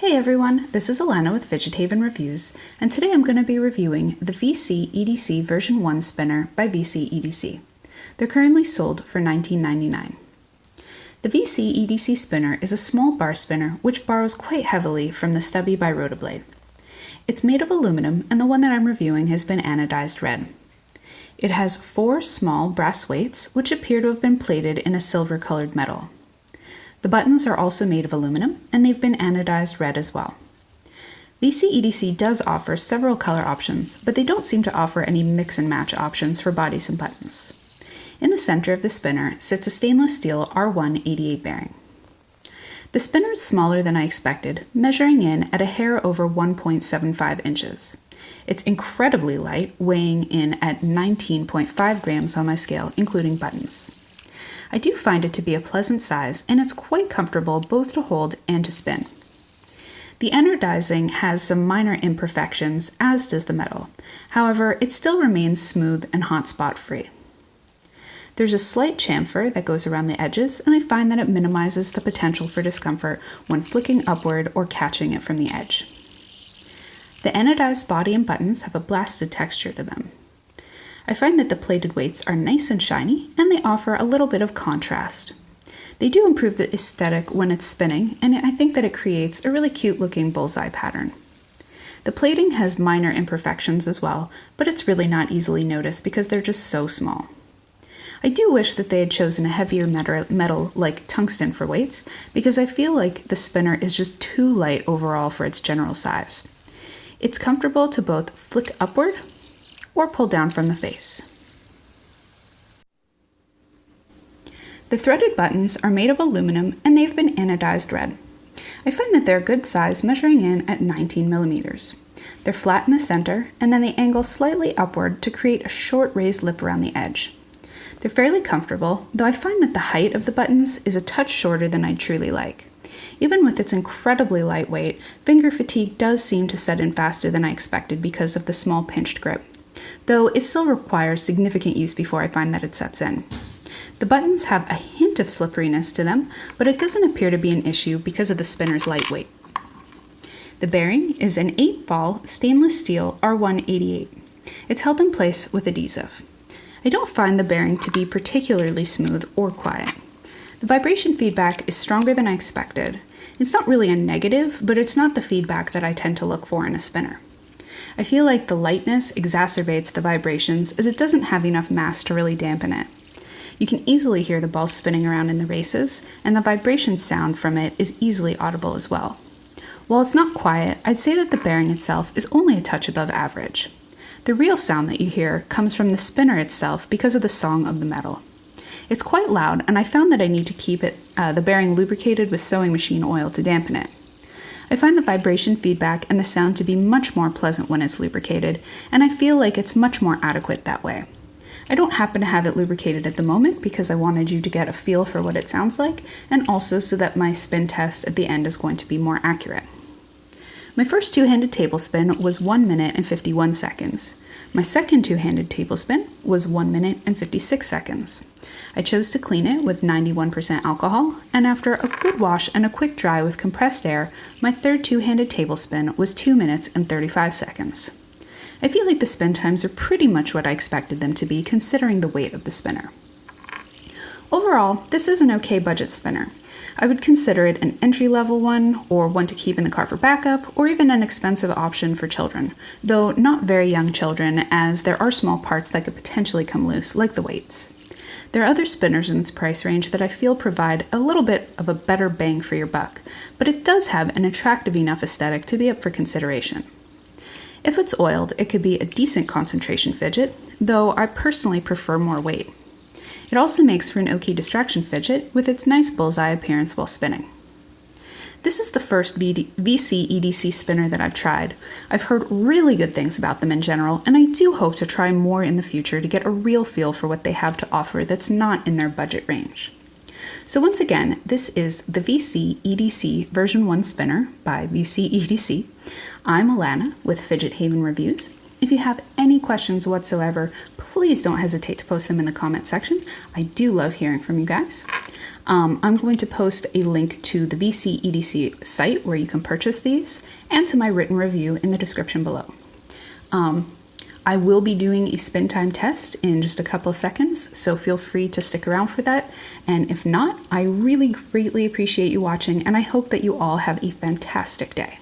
Hey everyone, this is Alana with FidgetHaven Reviews, and today I'm going to be reviewing the VC-EDC version 1 spinner by VC-EDC. They're currently sold for $19.99. The VC-EDC spinner is a small bar spinner which borrows quite heavily from the stubby by Rotoblade. It's made of aluminum, and the one that I'm reviewing has been anodized red. It has 4 small brass weights which appear to have been plated in a silver-colored metal. The buttons are also made of aluminum, and they've been anodized red as well. VC-EDC does offer several color options, but they don't seem to offer any mix and match options for bodies and buttons. In the center of the spinner sits a stainless steel R188 bearing. The spinner is smaller than I expected, measuring in at a hair over 1.75 inches. It's incredibly light, weighing in at 19.5 grams on my scale, including buttons. I do find it to be a pleasant size, and it's quite comfortable both to hold and to spin. The anodizing has some minor imperfections, as does the metal. However, it still remains smooth and hot spot free. There's a slight chamfer that goes around the edges, and I find that it minimizes the potential for discomfort when flicking upward or catching it from the edge. The anodized body and buttons have a blasted texture to them. I find that the plated weights are nice and shiny, and they offer a little bit of contrast. They do improve the aesthetic when it's spinning, and I think that it creates a really cute looking bullseye pattern. The plating has minor imperfections as well, but it's really not easily noticed because they're just so small. I do wish that they had chosen a heavier metal like tungsten for weights, because I feel like the spinner is just too light overall for its general size. It's comfortable to both flick upward or pull down from the face. The threaded buttons are made of aluminum, and they've been anodized red. I find that they're a good size, measuring in at 19 millimeters. They're flat in the center, and then they angle slightly upward to create a short raised lip around the edge. They're fairly comfortable, though I find that the height of the buttons is a touch shorter than I'd truly like. Even with its incredibly lightweight, finger fatigue does seem to set in faster than I expected because of the small pinched grip, though it still requires significant use before I find that it sets in. The buttons have a hint of slipperiness to them, but it doesn't appear to be an issue because of the spinner's lightweight. The bearing is an 8-ball stainless steel R188. It's held in place with adhesive. I don't find the bearing to be particularly smooth or quiet. The vibration feedback is stronger than I expected. It's not really a negative, but it's not the feedback that I tend to look for in a spinner. I feel like the lightness exacerbates the vibrations as it doesn't have enough mass to really dampen it. You can easily hear the ball spinning around in the races, and the vibration sound from it is easily audible as well. While it's not quiet, I'd say that the bearing itself is only a touch above average. The real sound that you hear comes from the spinner itself because of the song of the metal. It's quite loud, and I found that I need to keep the bearing lubricated with sewing machine oil to dampen it. I find the vibration feedback and the sound to be much more pleasant when it's lubricated, and I feel like it's much more adequate that way. I don't happen to have it lubricated at the moment because I wanted you to get a feel for what it sounds like, and also so that my spin test at the end is going to be more accurate. My first two-handed table spin was 1 minute and 51 seconds. My second two-handed table spin was 1 minute and 56 seconds. I chose to clean it with 91% alcohol, and after a good wash and a quick dry with compressed air, my third two-handed table spin was 2 minutes and 35 seconds. I feel like the spin times are pretty much what I expected them to be considering the weight of the spinner. Overall, this is an okay budget spinner. I would consider it an entry-level one, or one to keep in the car for backup, or even an expensive option for children, though not very young children, as there are small parts that could potentially come loose, like the weights. There are other spinners in its price range that I feel provide a little bit of a better bang for your buck, but it does have an attractive enough aesthetic to be up for consideration. If it's oiled, it could be a decent concentration fidget, though I personally prefer more weight. It also makes for an okay distraction fidget with its nice bullseye appearance while spinning. This is the first VC-EDC spinner that I've tried. I've heard really good things about them in general, and I do hope to try more in the future to get a real feel for what they have to offer that's not in their budget range. So once again, this is the VC-EDC version 1 spinner by VC-EDC. I'm Alana with FidgetHaven Reviews. If you have any questions whatsoever, please don't hesitate to post them in the comment section. I do love hearing from you guys. I'm going to post a link to the VC-EDC site where you can purchase these and to my written review in the description below. I will be doing a spin time test in just a couple of seconds, so feel free to stick around for that. And if not, I really greatly appreciate you watching, and I hope that you all have a fantastic day.